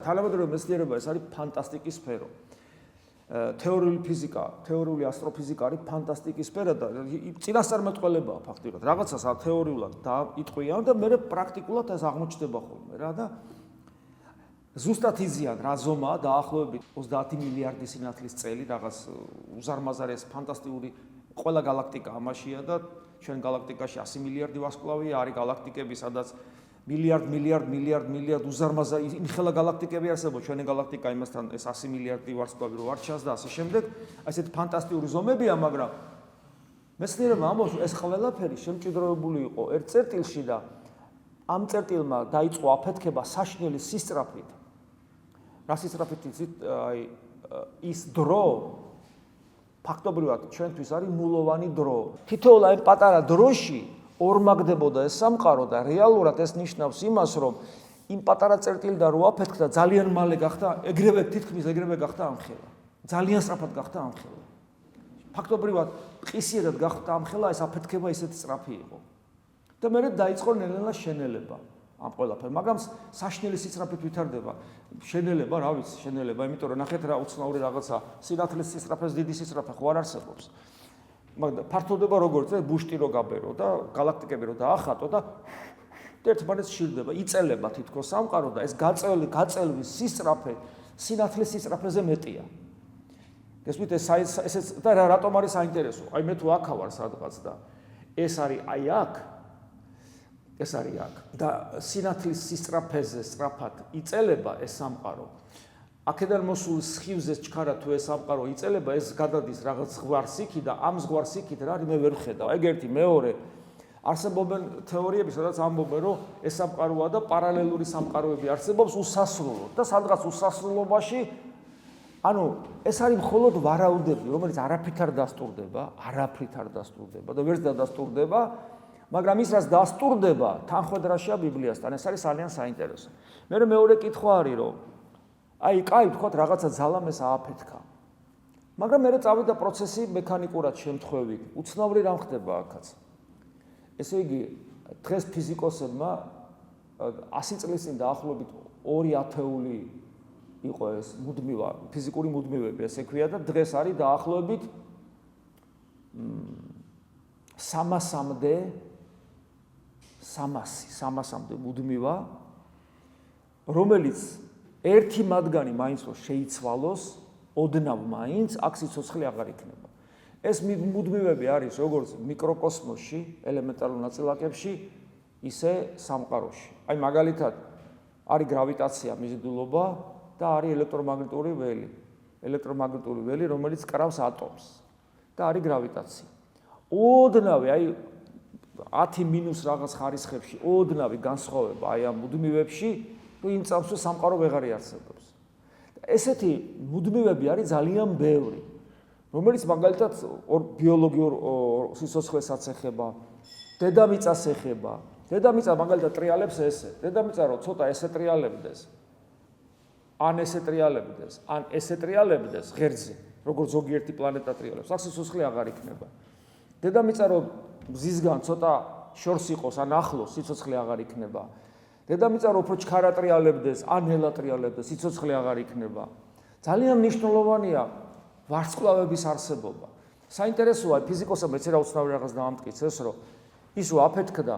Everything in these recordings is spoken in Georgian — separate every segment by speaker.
Speaker 1: თანამედროვე მეცნიერება ეს არის ფანტასტიკის სფერო. თეორიული ფიზიკა, თეორიული ასტროფიზიკა არის ფანტასტიკის სფერო და წინასწარმეტყველებაა ფაქტობრივად. რაღაცას თეორიულად დაიტყვიან და მე პრაქტიკულად ეს აღმოჩნდება ხოლმე რა და ზუსტად იზიან რა ზომაა დაახლოებით 30 მილიარდი სინათლის წელი რაღაც უზარმაზარი ეს ფანტასტიკური ყველა galaktika ამაშია და ჩვენ galaktikაში 100 მილიარდი ვარსკვლავია არის galaktikები სადაც მილიარდ უზარმაზარი იმხელა galaktikები არსებობს ჩვენი galaktika იმასთან ეს 100 მილიარდი ვარსკვლავი რო არ ჩანს და ასე შემდეგ ასეთ ფანტასტიკური ზომებია მაგრამ მეცნიერებმა ამბობს ეს ყველაფერი შემჭიდროვებული იყო ერთ წერტილში და ამ წერტილმა დაიწყო აფეთქება საშინელი სისწრაფით რა სისწრაფით აი ის დრო ფაქტობრივად ჩვენთვის არის ნულოვანი დრო თითოეულ აი პატარა დროში ორმაგდებოდა ეს სამყარო და რეალურად ეს ნიშნავს იმას რომ იმ პატარა წერტილიდან რო აფეთქდა ძალიან მალე გახდა ეგრევე თითქმის ეგრევე გახდა ამხელა ძალიან სწრაფად გახდა ამხელა ფაქტობრივად ყისიერად გახდა ამხელა ეს აფეთქება ისეთი სწრაფი იყო და მე დაიწყო ნელ-ნელა შენელება ამ ყველაფერს მაგრამ საშინელი სისწრაფით ვითარდება შენელება რა ვიცი შენელება იმიტომ რომ ნახეთ რა უცნაური რაღაცა სინათლის სისწრაფეს დიდი სისწრაფე ხო არ არსებობს მაგრამ ფართოვდება როგორც ბუშტი რო გაბერო და galaktikები რო დაახატო და ერთმანეთს შილდება იწელება თითქოს სამყარო და ეს გაწელვის სისწრაფე სინათლის სისწრაფეზე მეტია გესმით ეს და რატომ არის საინტერესო აი მე თუ აქ ვარ სადღაც და ეს არის აი აქ ეს არის აქ და სინათლის სისწრაფეზე სწრაფად იწელება ეს სამყარო აქედან მოსულ სხივზე ჩქარა თუ ეს სამყარო იწელება ეს გადადის რაღაც ზღვარსიქი და ამ ზღვარსიქით რა მე ვერ ვხედავ ეგ ერთი მეორე არსებობენ თეორიები სადაც ამბობენ რომ ეს სამყაროა და პარალელური სამყაროები არსებობს უსასრულოდ და სადღაც უსასრულობაში ანუ ეს არის მხოლოდ ვარაუდები რომელიც არაფრით არ დასტურდება და ვერც დადასტურდება მაგრამ ის რაც დასტურდება თანხმედრაშია ბიბლიასთან ეს არის ძალიან საინტერესო მე მეორე კითხვა არის რომ აი კაი ვთქვათ რაღაცა ძალამ ეს ააფეთქა მაგრამ მე წავიდა პროცესი მექანიკურად შემთხვევით უცნაური რამ ხდება აქაც ესე იგი დღეს ფიზიკოსებმა 100 წლის წინ დაახლოებით 2 ათეული იყო ეს მუდმივა ფიზიკური მუდმივები ესე ქვია და დღეს არის დაახლოებით 300-მდე მუდმივა რომელიც ერთი მათგანი მაინც რომ შეიცვალოს ოდნავ მაინც აქ სიცოცხლე აღარ იქნება ეს მუდმივები არის როგორც მიკროკოსმოსში ელემენტარულ ნაწილაკებში ისე სამყაროში აი მაგალითად არის გრავიტაცია მიზიდულობა და არის ელექტრომაგნიტური ველი რომელიც კრავს ატომს და არის გრავიტაცია ოდნავი აი 10 მინუს რაღაც ხარისხებში ოდნავი განსხვავება აი ამ მუდმივებში რომ იმ წამსვე სამყარო ვეღარ არსებობს. ესეთი მუდმივები არის ძალიან ბევრი, რომელიც მაგალითად ბიოლოგიურ სიცოცხლესაც ეხება, დედამიწას ეხება. დედამიწა მაგალითად ტრიალებს ესე. დედამიწა რო ცოტა ესე ტრიალებდეს, ან ესე ტრიალებდეს ღერძზე, როგორც ზოგიერთი პლანეტა ტრიალებს, აქ სიცოცხლე აღარ იქნება. დედამიწა რო მზისგან ცოტა შორს იყოს, ან ახლოს სიცოცხლე აღარ იქნება. დედამიწა რო უფრო ჩქარა ტრიალებდეს, ან ნელა ტრიალებდეს, სიცოცხლე აღარ იქნება. ძალიან მნიშვნელოვანია ვარსკვლავების არსებობა. საინტერესოა ფიზიკოსებმა ეცერა უცნაური რაღაც დაამტკიცეს, რომ ის რო აფეთქდა,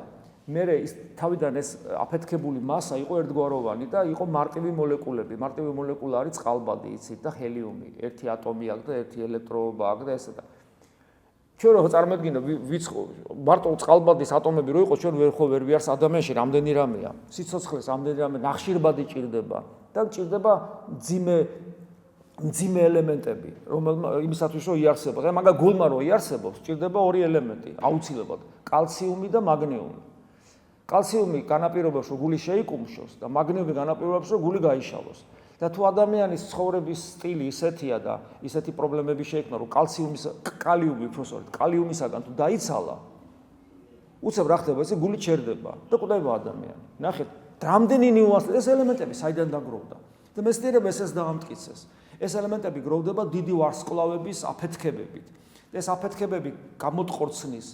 Speaker 1: მერე ის თავიდან ეს აფეთქებული მასა იყო ერთგვაროვანი და იყო მარტივი მოლეკულები. მარტივი მოლეკულა არის წყალბადი, იცით და ჰელიუმი. ერთი ატომი აქვს და ერთი ელექტროობა აქვს და ესა და ჩვენ რო წარმოვიდგინო მარტო წყალბადის ატომები რო იყოს ჩვენ ვერ ვიარს ადამიანში რამდენი რამეა სიცოცხლეს რამდენი რამე ნახშირბადი ჭირდება და ჭირდება მძიმე ელემენტები იმისათვის რომ იარსებოს აი მაგალითად გულმა რო იარსებობს ჭირდება ორი ელემენტი აუცილებლად კალციუმი და მაგნიუმი კალციუმი განაპირობებს რომ გული შეიკუმშოს და მაგნიუმი განაპირობებს რომ გული გაიშალოს და თუ ადამიანის ცხოვრების სტილი ისეთია და ისეთი პრობლემები შეექმნა, რომ კალიუმისაგან თუ დაიცალა, უცებ რა ხდება, ესე გული ჩერდება და კვდება ადამიანი. ნახეთ, რამდენი ნიუანსი ეს ელემენტები საიდან დაგროვდა. და მეცნიერება ეს დაამტკიცეს. ეს ელემენტები გროვდება დიდი ვარსკვლავების აფეთქებებით. ეს აფეთქებები გამოტყორცნის,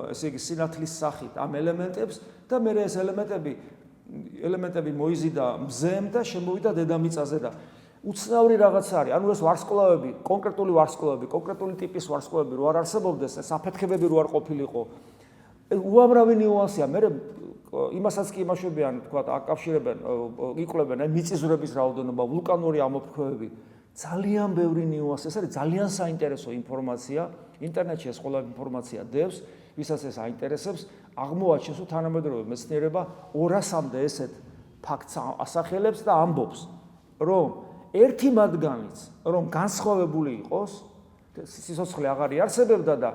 Speaker 1: ესე იგი სინათლის სახით ამ ელემენტებს და მე ეს ელემენტები ელემენტები მოიზიდა მზემ და შემოვიდა დედამიწაზე და უცნაური რაღაც არის. ანუ ეს ვარსკვლავები, კონკრეტული ვარსკვლავები, კონკრეტული ტიპის ვარსკვლავები რო არ არსებობდეს, ეს აფეთქებები რო არ ყოფილიყო. უამრავი ნიუანსია. მე იმასაც კი იმაშებიან, თქვა, აკავშირებენ, იკვლევენ აი მიწისძვრების რაოდენობა, ვულკანური ამოფრქვევები. ძალიან ბევრი ნიუანსი, ეს არის ძალიან საინტერესო ინფორმაცია. ინტერნეტში ეს ყველა ინფორმაცია დევს, ვისაც ეს აინტერესებს, აღმოაჩენს, რომ თანამედროვე მეცნიერება 200-მდე ესეთ ფაქტს ასახელებს და ამბობს, რომ ერთი მათგანიც, რომ განსხვავებული იყოს, სიცოცხლე აღარ იარსებებდა და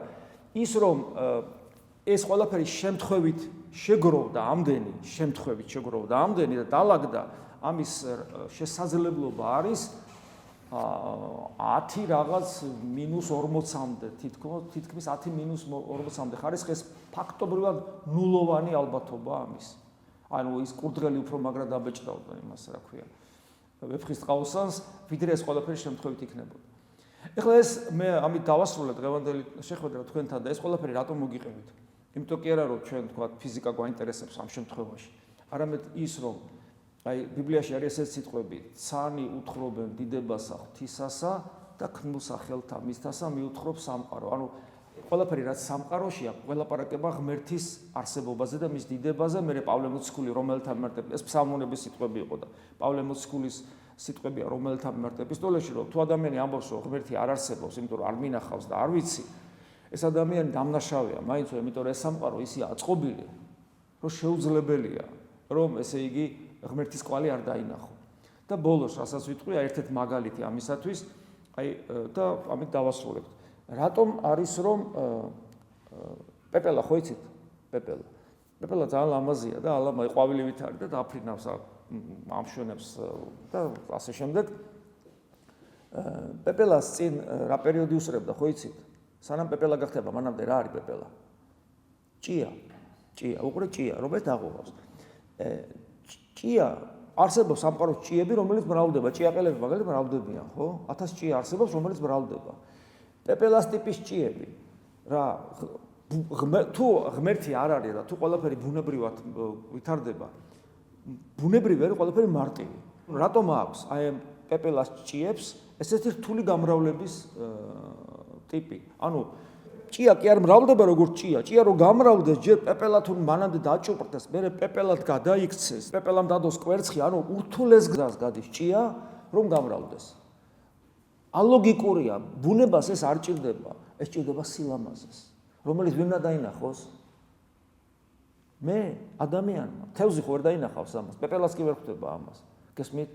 Speaker 1: ის რომ ეს ყველაფერი შემთხვევით შეგროვდა ამდენი და დაალაგდა ამის შესაძლებლობა არის 10 რაღაც -40-მდე, თითქმის 10 -40-მდე ხარისხის ფაქტობრივად ნულოვანი ალბათობა ამის. ანუ ის კურდღელი უფრო მაგრად დაბეჭდავდა იმას, რა ქვია, ვეფხის ტყაოსანს, ვიდრე ეს ყველაფერი შემთხვევით იქნებოდა. ეხლა ეს მე ამით დავასრულებ დღევანდელი შეხვედრა თქვენთან და ეს ყველაფერი რატომ მოგიყევით? იმიტომ კი არა რომ ჩვენ თქვა ფიზიკა გვაინტერესებს ამ შემთხვევაში, არამედ ის რომ აი ბიბლიაში არის ესეთი სიტყვები: "ცანი უთხრობენ დიდებასა ღვთისასა და ქმნილსა ხელთა მისთასა მიუთხრობ სამყარო." ანუ ყველაფერი რაც სამყაროშია, ყველაპარაკება ღმერთის არსებობაზე და მის დიდებაზე. მე პავლე მოციქული რომელთა მიმართ ეს ფსალმუნების სიტყვები იყო და პავლე მოციქულის სიტყვებია რომელთა მიმართ ეპისტოლეში, რომ თუ ადამიანი ამბობს, რომ ღმერთი არ არსებობს, იმიტომ რომ არ მინახავს და არ ვიცი, ეს ადამიანი დამნაშავეა, მაინც იმიტომ რომ ეს სამყარო ისია აწყობილი, რომ შეუძლებელია, რომ ესე იგი ღმერთის კვალი არ დაინახო. და ბოლოს, რასაც ვიტყვი, ერთ-ერთი მაგალითი ამისათვის, აი და ამით დავასრულებთ. რატომ არის რომ პეპელა ხო იცით? პეპელა ძალიან ლამაზია და ალამაი ყვავილივით არის და დაფრინავს ამშვენებს და ასე შემდეგ. პეპელას წინ რა პერიოდი უსწრებდა ხო იცით? სანამ პეპელა გახდება, მანამდე რა არის პეპელა? ჭია, უყურე ჭია, რომელიც დაღუღავს. ჭია არსებობს სამყაროს ჭიები, რომელიც მრავლდება. ჭიაყელები მაგალითად მრავლდებიან, ხო? 1000 ჭია არსებობს, რომელიც მრავლდება. პეპელას ტიპის ჭიები რა თუ ღმერთი არ არის და თუ ყველაფერი ბუნებრივად ვითარდება, ბუნებრივი არის ყველაფერი მარტივი. რატომ აქვს აი ამ პეპელას ჭიებს ესეთი რთული გამრავლების ტიპი? ანუ ჭია კი არ მრავლდება როგორც ჭია რო გამრავლდეს, ჯერ პეპელა თუ მანამდე დაჭუპრდეს, მერე პეპელად გადაიქცეს, პეპელამ დადოს კვერცხი, ანუ ურთულეს გზას გადის ჭია რომ გამრავლდეს. ალოგიკურია, ბუნებას ეს არ ჭირდება, ეს ჭირდება სილამაზეს, რომელიც ვინ უნდა დაინახოს? მე, ადამიანმა, თევზი ხო ვერ დაინახავს ამას, პეპელას კი ვერ ხვდება ამას. გესმით?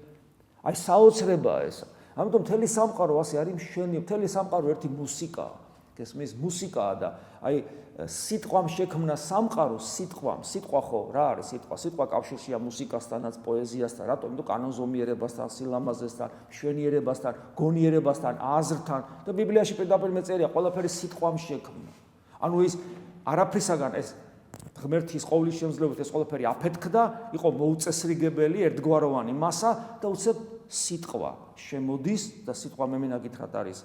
Speaker 1: აი საოცრებაა ეს. ამიტომ მთელი სამყარო ასე არის მშვენი, მთელი სამყარო ერთი მუსიკაა. გესმის? მუსიკაა და აი სიტყვამ შექმნა სამყარო, სიტყვა ხო, რა არის სიტყვა? სიტყვა კავშირშია მუსიკასთანაც, პოეზიასთან, რატომ? იმიტომ კანონზომიერებასთან, სილამაზესთან, მშვენიერებასთან, გონიერებასთან, აზრთან და ბიბლიაში პირდაპირ მეწერია, ყველაფერი სიტყვამ შექმნა. ანუ ის არაფრისაგან ეს ღმერთის ყოვლის შემძლეობით ეს ყველაფერი აფეთქდა, იყო მოუწესრიგებელი, ერთგვაროვანი მასა და უცებ სიტყვა შემოდის და სიტყვა მე მინაგითხრათ არის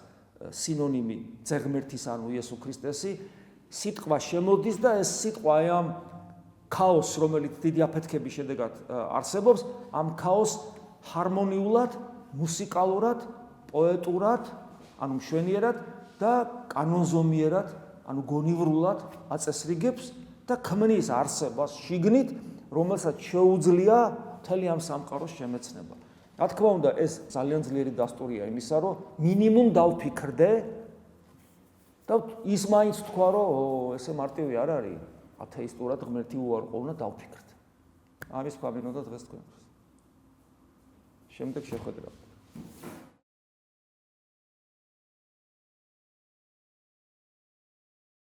Speaker 1: სინონიმი ძეღმერთის ანუ იესო ქრისტესი. სიტყვა შემოდის და ეს სიტყვა აი ამ ქაოსს, რომელიც დიდი აფეთქების შედეგად არსებობს, ამ ქაოსს ჰარმონიულად, მუსიკალურად, პოეტურად, ანუ მშვენიერად და კანონზომიერად, ანუ გონივრულად აწესრიგებს და ქმნის არსებას შიგნით, რომელსაც შეუძლია მთელი ამ სამყაროს შემეცნება. რა თქმა უნდა, ეს ძალიან ძლიერი დასტურია იმისა, რომ მინიმუმ დავფიქრდე და ის მაინც თქვა, რომ ესე მარტივი არ არის, ათეისტურად ღმერთი უარყო უნდა დავფიქრდე. ამის ქვაბინოდა დღეს თქვენს. შემდეგ შეხვედრა.